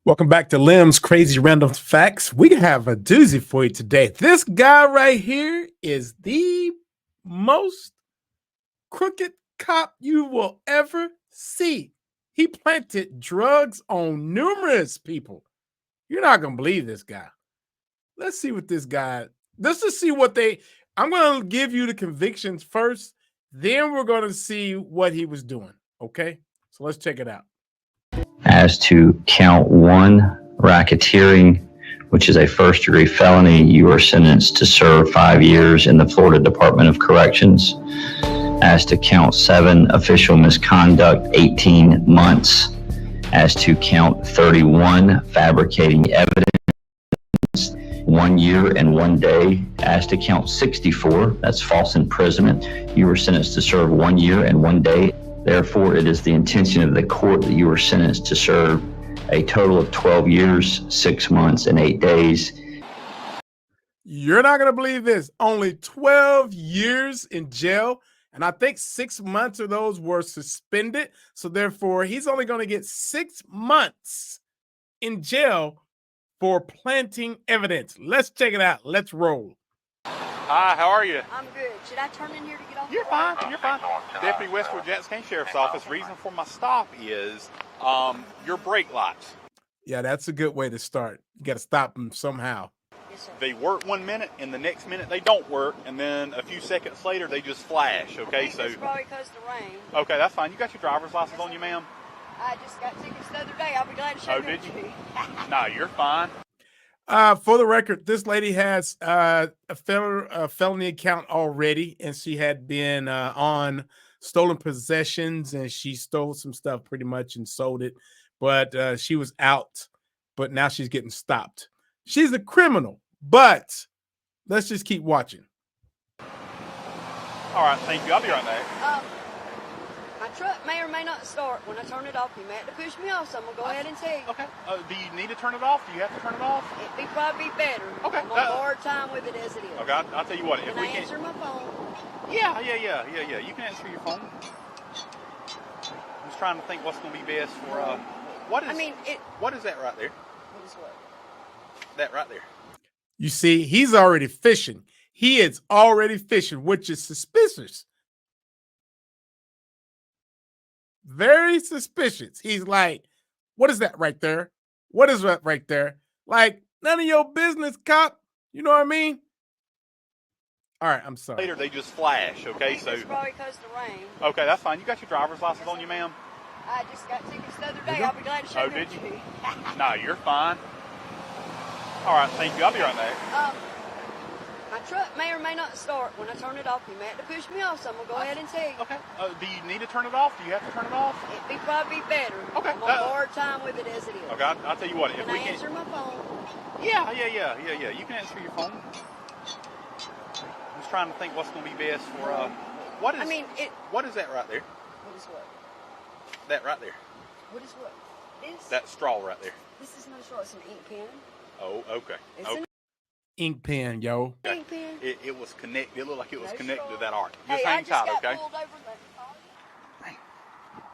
Welcome back to Lim's Crazy Random Facts. We have a doozy for you today. This guy right here is the most crooked cop you will ever see. He planted drugs on numerous people. You're not going to believe this guy. Let's see what this guy, let's just see what I'm going to give you the convictions first. Then we're going to see what he was doing. Okay. So let's check it out. As to count one, racketeering, which is a first-degree felony, you are sentenced to serve 5 years in the Florida Department of Corrections. As to count 7, official misconduct, 18 months. As to count 31, fabricating evidence, 1 year and 1 day. As to count 64, that's false imprisonment, you are sentenced to serve 1 year and 1 day. Therefore, it is the intention of the court that you are sentenced to serve a total of 12 years, 6 months, and 8 days. You're not going to believe this. Only 12 years in jail. And I think 6 months of those were suspended. So therefore, he's only going to get 6 months in jail for planting evidence. Let's check it out. Let's roll. Hi, how are you? I'm good. Should I turn in here to get off? You're fine, you're fine. Deputy Westwood Jackson County Sheriff's Office. Reason for my stop is your brake lights. Yeah, that's a good way to start. You got to stop them somehow. Yes, sir. They work 1 minute, and the next minute they don't work, and then a few seconds later they just flash, okay? So It's probably because of the rain. okay, that's fine. You got your driver's license on you, ma'am? I just got tickets the other day. I'll be glad to show Oh, them did to you? you. No, you're fine. For the record, this lady has a felony account already, and she had been on stolen possessions, and she stole some stuff pretty much and sold it, but she was out, but now she's getting stopped. She's a criminal, but let's just keep watching. All right, thank you. I'll be right back. My truck may or may not start. When I turn it off, you may have to push me off, so I'm going to go ahead and tell you. Okay. Do you need to turn it off? Do you have to turn it off? It'd be probably better. Okay, I'm on hard time with it as it is. Okay, I'll tell you what. If Can we I can answer my phone? Yeah. You can answer your phone. I'm just trying to think what's going to be best for what is what is that right there? What is what? That right there. You see, he's already fishing. He is already fishing, which is suspicious. Very suspicious. He's like, what is that right there? What is that right there? Like, none of your business, cop. You know what I mean? All right, I'm sorry. Later they just flash, okay? So It's probably because of the rain. okay, that's fine. You got your driver's license on you, ma'am? I just got tickets the other day. I'll be glad to show Oh, them did to you? you. No, you're fine. All right, thank you. I'll be right back. My truck may or may not start. When I turn it off, you may have to push me off, so I'm going to go ahead and tell you. Okay. Do you need to turn it off? Do you have to turn it off? It'd be probably better. Okay, I'm on hard time with it as it is. Okay, I'll tell you what. If Can we I answer my phone? Yeah. You can answer your phone. I'm just trying to think what's going to be best for what is what is that right there? What is what? That right there. What is what? This? That straw right there. This is no straw. It's an ink pen. Oh, okay. It's Okay. an Ink pen, yo. ink pen. It was connected. It looked like it was No connected straw. to that arc. Just Hey, I hang just tight, got okay? pulled over. Let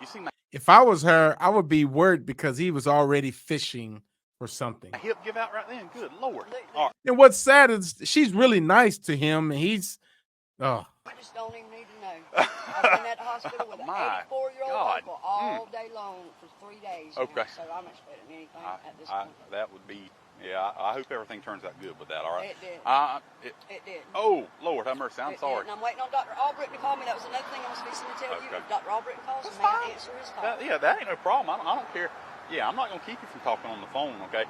You see my If I was her, I would be worried because he was already fishing for something. hip give out right then? Good Lord. Look. All right. And what's sad is she's really nice to him, and he's, oh, I just don't even need to know. I've been at the hospital with an My 84-year-old God. uncle all day long for 3 days. now, Okay. So I'm expecting anything at this point. That would be, yeah, I hope everything turns out good with that, all right? It did. It did. Oh, Lord, have mercy. I'm It did. sorry. And I'm waiting on Dr. Albritton to call me. That was another thing I was fixing to tell you. Okay. If Dr. Albritton calls, That's may I fine. answer his call? That ain't no problem. I don't care. Yeah, I'm not going to keep you from talking on the phone, okay?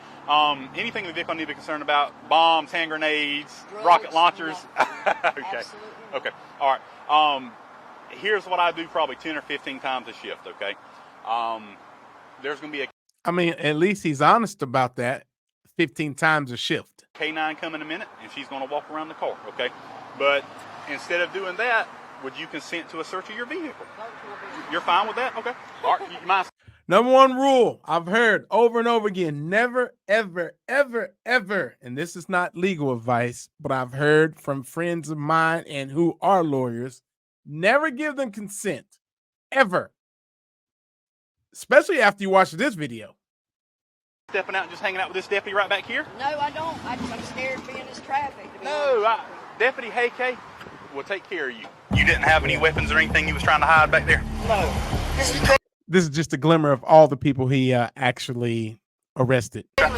Anything the vehicle need to be concerned about? Bombs, hand grenades, Drugs, rocket launchers? no. Okay. Absolutely not. Okay. All right. Here's what I do probably 10 or 15 times a shift, okay? There's going to be a I mean, at least he's honest about that. 15 times a shift. K9 come in a minute, and she's going to walk around the car, okay? But instead of doing that, would you consent to a search of your vehicle? You're fine with that? Okay. All right. You mind? Number one rule I've heard over and over again, never, ever, ever, ever, and this is not legal advice, but I've heard from friends of mine and who are lawyers, never give them consent, ever. Especially after you watch this video. Stepping out and just hanging out with this deputy right back here? No, I don't. I'm scared of being in this traffic. To be No, honest. Deputy Hayke will take care of you. You didn't have any weapons or anything you was trying to hide back there? No. This is just a glimmer of all the people he actually arrested. I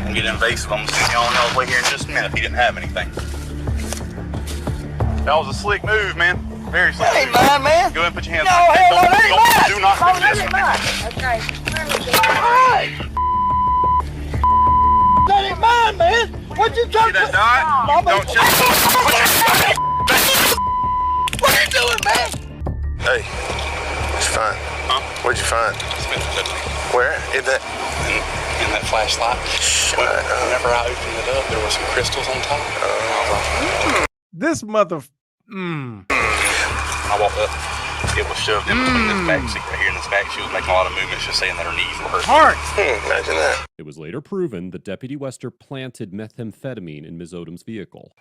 can get invasive. I'm going to send you on y'all's way here in just a minute if he didn't have anything. That was a slick move, man. Very slick. That ain't move. mine, man. Go ahead and put your hands No, up. hell no, that ain't mine. Do not No, do that this. ain't mine. Okay. Alright. That ain't mine, man. What you trying See to that dot? Mama. Don't check. What are you doing, man? Hey, what'd you find? Huh? What'd you find? Methamphetamine. Where? In that? In that flashlight. Shut up. Whenever I opened it up, there were some crystals on top. This mother. I walked up. It was shoved in between this back seat right here and this back. She was making a lot of movements, just saying that her knees were hurting. Heart. Imagine that. It was later proven that Deputy Wester planted methamphetamine in Miss Odom's vehicle.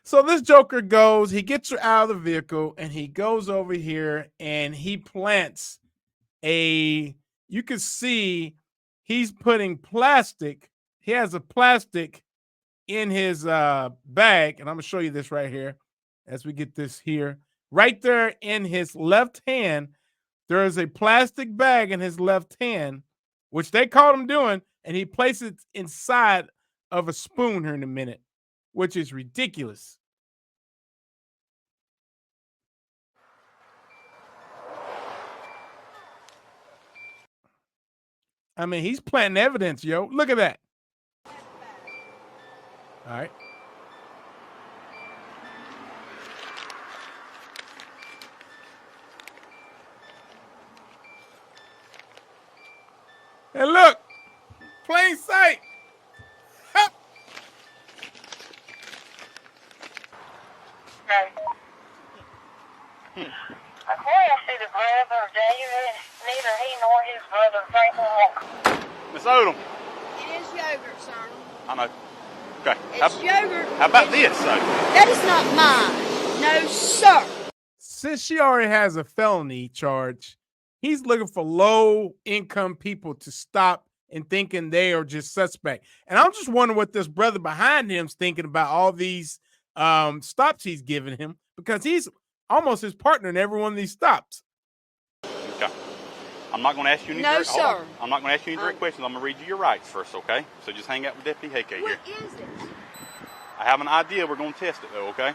So this Joker goes, he gets her out of the vehicle, and he goes over here and he plants you can see he's putting plastic. He has a plastic in his bag, and I'm gonna show you this right here as we get this here. Right there in his left hand, there is a plastic bag in his left hand, which they caught him doing, and he places it inside of a spoon here in a minute, which is ridiculous. I mean, he's planting evidence, yo. Look at that. All right. And look, plain sight. Hup. According to the brother of David, neither he nor his brother Franklin Walker. Miss Odom. It is yogurt, son. I know. Okay. It's yogurt. How about this, though? That is not mine. No, sir. Since she already has a felony charge, he's looking for low-income people to stop and thinking they are just suspect. And I'm just wondering what this brother behind him's thinking about all these stops he's giving him, because he's almost his partner in every one of these stops. Okay. I'm not going to ask you any No, direct, hold on. sir. I'm not going to ask you any direct questions. I'm going to read you your rights first, okay? So just hang out with Deputy Hayke here. What is it? I have an idea. We're going to test it, though, okay?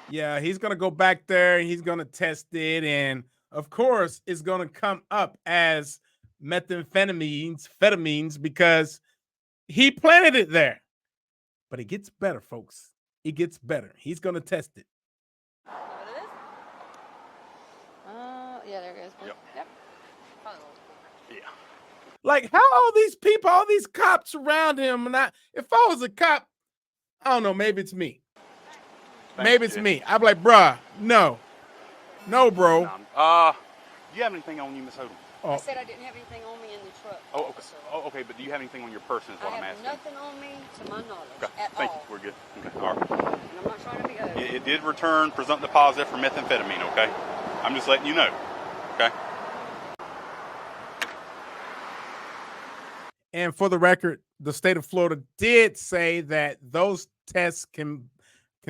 Yeah, he's going to go back there and he's going to test it. And, of course, it's going to come up as methamphetamines because he planted it there. But it gets better, folks. It gets better. He's going to test it. Yeah, there it goes. Yep. Yeah. Like, how all these people, all these cops around him, and if I was a cop, I don't know, maybe it's me. Maybe it's me. I'd be like, bruh, no, bro. Do you have anything on you, Miss Odom? I said I didn't have anything on me in the truck. Oh, okay. Oh, okay, but do you have anything on your person is what I I'm have asking. nothing on me to my knowledge Okay, at thank all. you. We're good. Okay, all right. And I'm not trying to be over. It did return presumptive positive for methamphetamine, okay? I'm just letting you know, okay? And for the record, the state of Florida did say that those tests can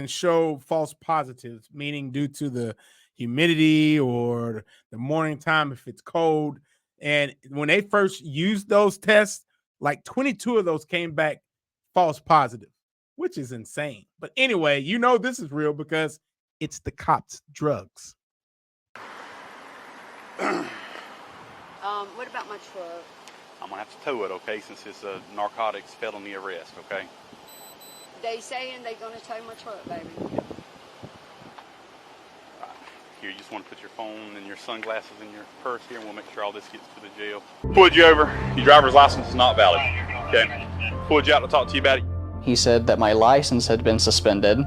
show false positives, meaning due to the humidity or the morning time if it's cold. And when they first used those tests, like 22 of those came back false positive, which is insane. But anyway, you know this is real because it's the cops' drugs. What about my truck? I'm going to have to tow it, okay, since it's a narcotics felony arrest, okay? They saying they gonna tow my truck, baby. Here, you just want to put your phone and your sunglasses in your purse here, and we'll make sure all this gets to the jail. Pulled you over. Your driver's license is not valid, okay? Pulled you out to talk to you about it. He said that my license had been suspended,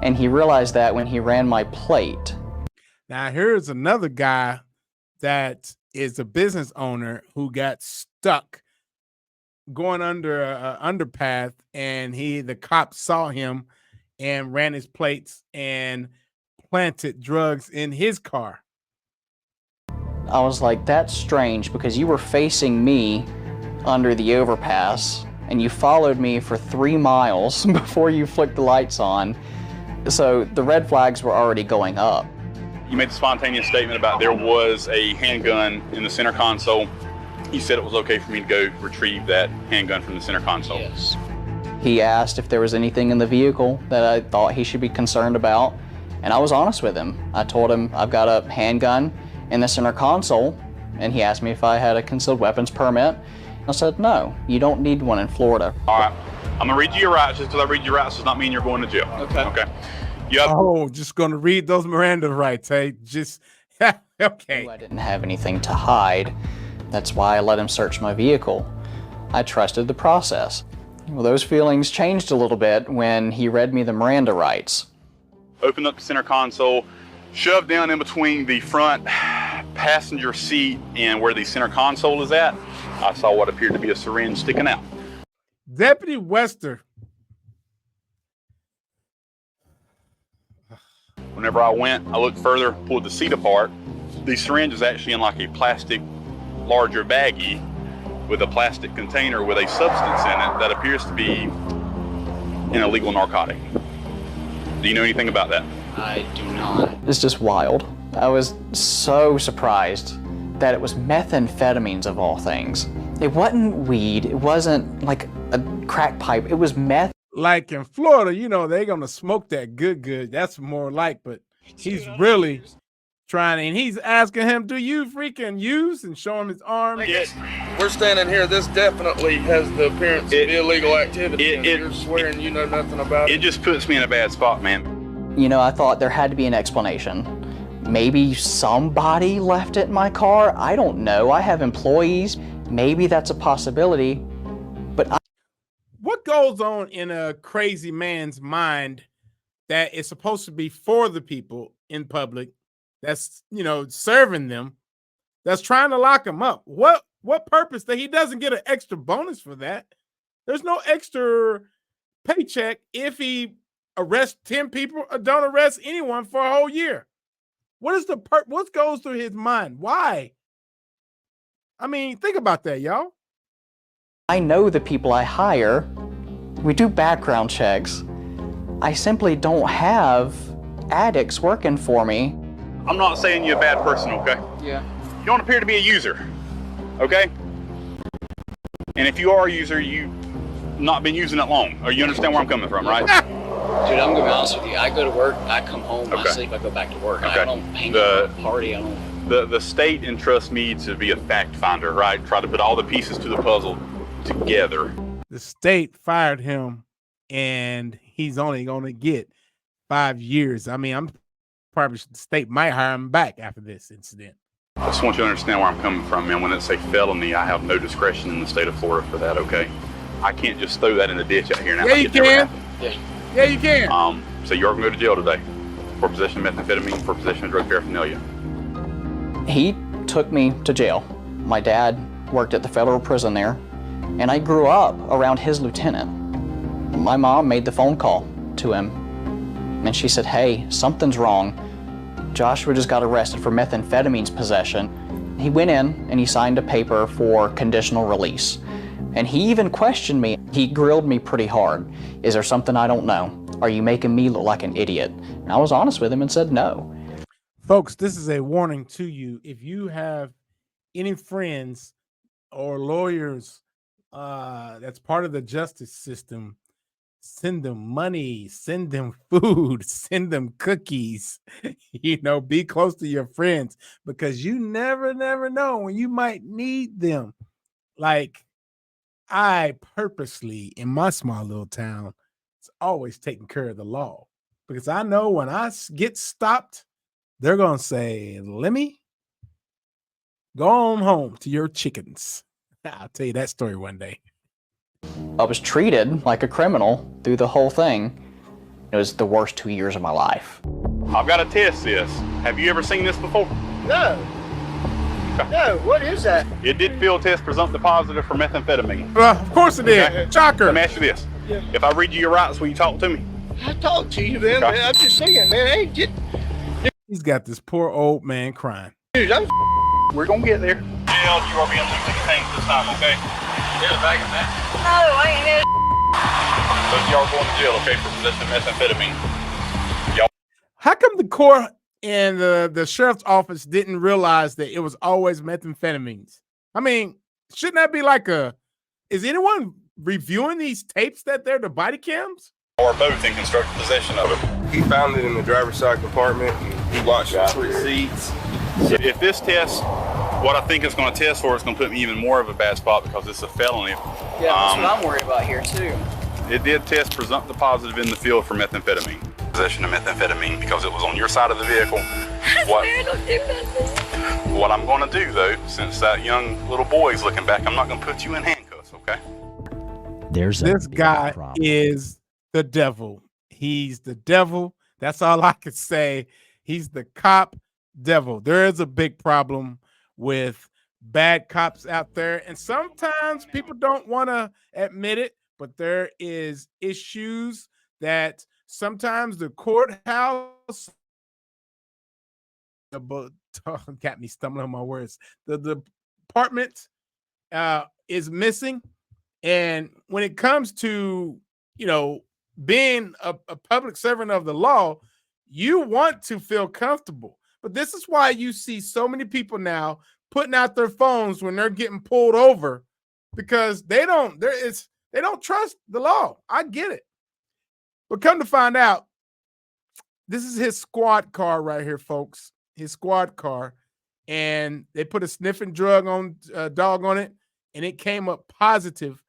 and he realized that when he ran my plate. Now, here's another guy that is a business owner who got stuck going under an underpath, and the cops saw him and ran his plates and planted drugs in his car. I was like, that's strange because you were facing me under the overpass and you followed me for 3 miles before you flicked the lights on. So the red flags were already going up. You made the spontaneous statement about there was a handgun in the center console. You said it was okay for me to go retrieve that handgun from the center console. Yes. He asked if there was anything in the vehicle that I thought he should be concerned about, and I was honest with him. I told him I've got a handgun in the center console, and he asked me if I had a concealed weapons permit. I said, no, you don't need one in Florida. All right, I'm gonna read you your rights. Just because I read your rights does not mean you're going to jail. Okay. Okay. You have just gonna read those Miranda rights, hey? Just okay. I didn't have anything to hide. That's why I let him search my vehicle. I trusted the process. Well, those feelings changed a little bit when he read me the Miranda rights. opened up the center console, shoved down in between the front passenger seat and where the center console is at. I saw what appeared to be a syringe sticking out. Deputy Wester. Whenever I went, I looked further, pulled the seat apart. The syringe is actually in like a plastic, larger baggie with a plastic container with a substance in it that appears to be an illegal narcotic. Do you know anything about that? I do not. It's just wild. I was so surprised that it was methamphetamines of all things. It wasn't weed. It wasn't like a crack pipe. It was meth. Like in Florida, you know, they're going to smoke that good. That's more like, but he's really trying, and he's asking him, do you freaking use, and show him his arm. We're standing here. This definitely has the appearance of illegal activity. And you're swearing you know nothing about it. It just puts me in a bad spot, man. You know, I thought there had to be an explanation. Maybe somebody left it in my car. I don't know. I have employees. Maybe that's a possibility. But what goes on in a crazy man's mind that is supposed to be for the people in public, that's, you know, serving them, that's trying to lock him up? What purpose that he doesn't get an extra bonus for that? There's no extra paycheck if he arrests 10 people or don't arrest anyone for a whole year. What is the what goes through his mind? Why? I mean, think about that, y'all. I know the people I hire. We do background checks. I simply don't have addicts working for me. I'm not saying you're a bad person, okay? Yeah. You don't appear to be a user, okay? And if you are a user, you've not been using it long. Or you understand where I'm coming from, right? Dude, I'm gonna be honest with you. I go to work, I come home, I sleep, I go back to work. Okay. I don't hang out, party, I don't. The state entrusts me to be a fact finder, right? Try to put all the pieces to the puzzle together. The state fired him, and he's only going to get 5 years. I mean, I'm probably the state might hire him back after this incident. I just want you to understand where I'm coming from, man. When it's a felony, I have no discretion in the state of Florida for that, okay? I can't just throw that in the ditch out here now. Yeah, you can. Yeah, you can. So you're going to go to jail today for possession of methamphetamine, for possession of drug paraphernalia. He took me to jail. My dad worked at the federal prison there, and I grew up around his lieutenant. My mom made the phone call to him, and she said, hey, something's wrong. Joshua just got arrested for methamphetamines possession. He went in and he signed a paper for conditional release. And he even questioned me. He grilled me pretty hard. Is there something I don't know? Are you making me look like an idiot? And I was honest with him and said no. Folks, this is a warning to you. If you have any friends or lawyers that's part of the justice system, send them money, send them food, send them cookies. You know, be close to your friends, because you never know when you might need them. Like, I purposely, in my small little town, it's always taking care of the law, because I know when I get stopped, they're going to say, Lemmy, go on home to your chickens. I'll tell you that story one day. I was treated like a criminal through the whole thing. It was the worst 2 years of my life. I've got to test this. Have you ever seen this before? No. No, what is that? It did field test presumptive positive for methamphetamine. Of course it did. Okay. Shocker. Let me ask you this. Yeah. If I read you your rights, will you talk to me? I talk to you, man. Okay. Man, I'm just saying, man. Hey, He's got this poor old man crying. dude, I'm We're gonna get there. Jail, you are being legally detained this time, okay? Yeah, the bag of that. No, I ain't here. Both of y'all are going to jail, okay, for possessing methamphetamine. How come the court and the sheriff's office didn't realize that it was always methamphetamines? I mean, shouldn't that be like is anyone reviewing these tapes that they're the body cams? Or both in constructive possession of it. He found it in the driver's side compartment and he watched the receipts. If this test, what I think it's going to test for, it's going to put me even more of a bad spot because it's a felony. Yeah, that's what I'm worried about here too. It did test presumptive positive in the field for methamphetamine. Possession of methamphetamine because it was on your side of the vehicle. What I'm going to do though, since that young little boy is looking back, I'm not going to put you in handcuffs, okay? This guy is the devil. He's the devil. That's all I can say. He's the cop devil. There is a big problem with bad cops out there, and sometimes people don't want to admit it, but there is issues that sometimes the courthouse got me stumbling on my words. The department is missing, and when it comes to being a public servant of the law, you want to feel comfortable. But this is why you see so many people now putting out their phones when they're getting pulled over, because they don't trust the law. I get it. But come to find out, this is his squad car right here, folks. His squad car. And they put a sniffing dog on it, and it came up positive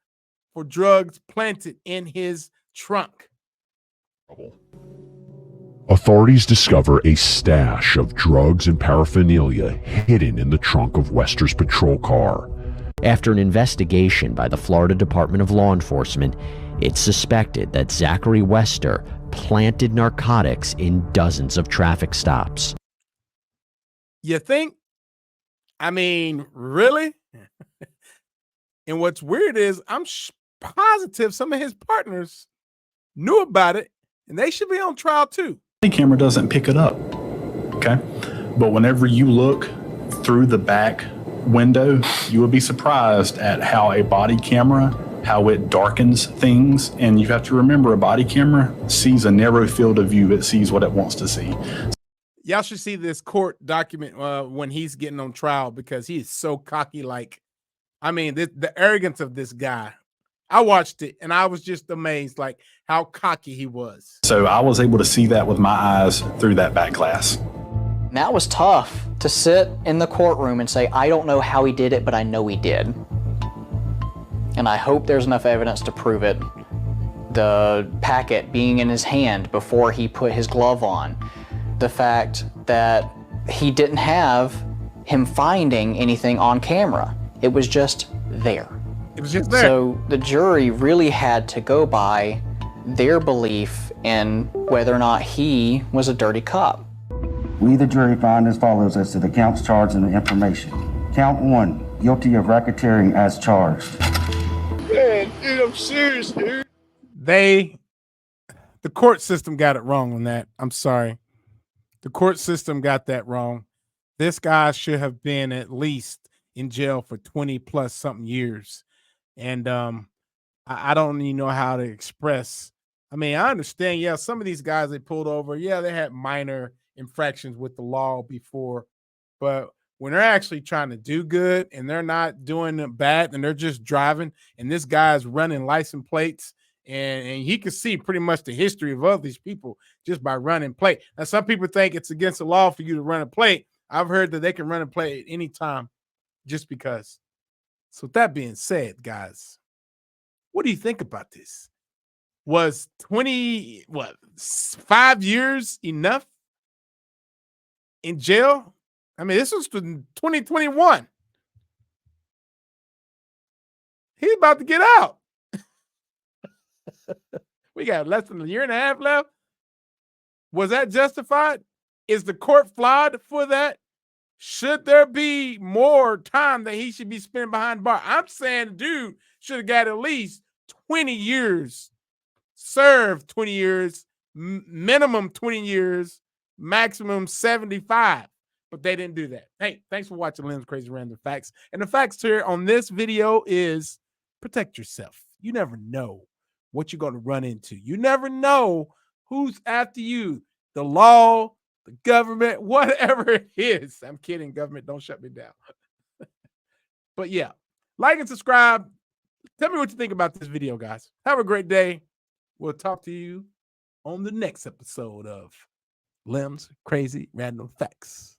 for drugs planted in his trunk. Authorities discover a stash of drugs and paraphernalia hidden in the trunk of Wester's patrol car. After an investigation by the Florida Department of Law Enforcement, it's suspected that Zachary Wester planted narcotics in dozens of traffic stops. You think? I mean, really? And what's weird is I'm positive some of his partners knew about it, and they should be on trial too. The camera doesn't pick it up, okay? But whenever you look through the back window, you will be surprised at how a body camera, how it darkens things. And you have to remember, a body camera sees a narrow field of view. It sees what it wants to see. Y'all should see this court document when he's getting on trial, because he is so cocky. The arrogance of this guy. I watched it and I was just amazed, how cocky he was. So I was able to see that with my eyes through that back glass. That was tough, to sit in the courtroom and say, I don't know how he did it, but I know he did. And I hope there's enough evidence to prove it. The packet being in his hand before he put his glove on. The fact that he didn't have him finding anything on camera. It was just there. It was just there. So the jury really had to go by their belief in whether or not he was a dirty cop. We, the jury, find as follows as to the counts charged and the information. Count 1, guilty of racketeering as charged. Man, dude, I'm serious, dude. The court system got it wrong on that. I'm sorry. The court system got that wrong. This guy should have been at least in jail for 20 plus something years. And I don't even know how to express. I mean, I understand. Yeah, some of these guys they pulled over. Yeah, they had minor infractions with the law before. But when they're actually trying to do good and they're not doing bad and they're just driving, and this guy's running license plates, and he can see pretty much the history of all these people just by running plate. Now, some people think it's against the law for you to run a plate. I've heard that they can run a plate at any time just because. So with that being said, guys, what do you think about this? Was 5 years enough in jail? I mean, this was 2021. He's about to get out. We got less than a year and a half left. Was that justified? Is the court flawed for that? Should there be more time that he should be spent behind bar? I'm saying the dude should have got at least 20 years. Served 20 years, minimum 20 years, maximum 75. but they didn't do that. Hey, thanks for watching Lim's Crazy Random Facts. And the facts here on this video is protect yourself. You never know what you're going to run into. You never know who's after you. The law, the government, whatever it is. I'm kidding, government. Don't shut me down. But yeah, like and subscribe. Tell me what you think about this video, guys. Have a great day. We'll talk to you on the next episode of Lim's Crazy Random Facts.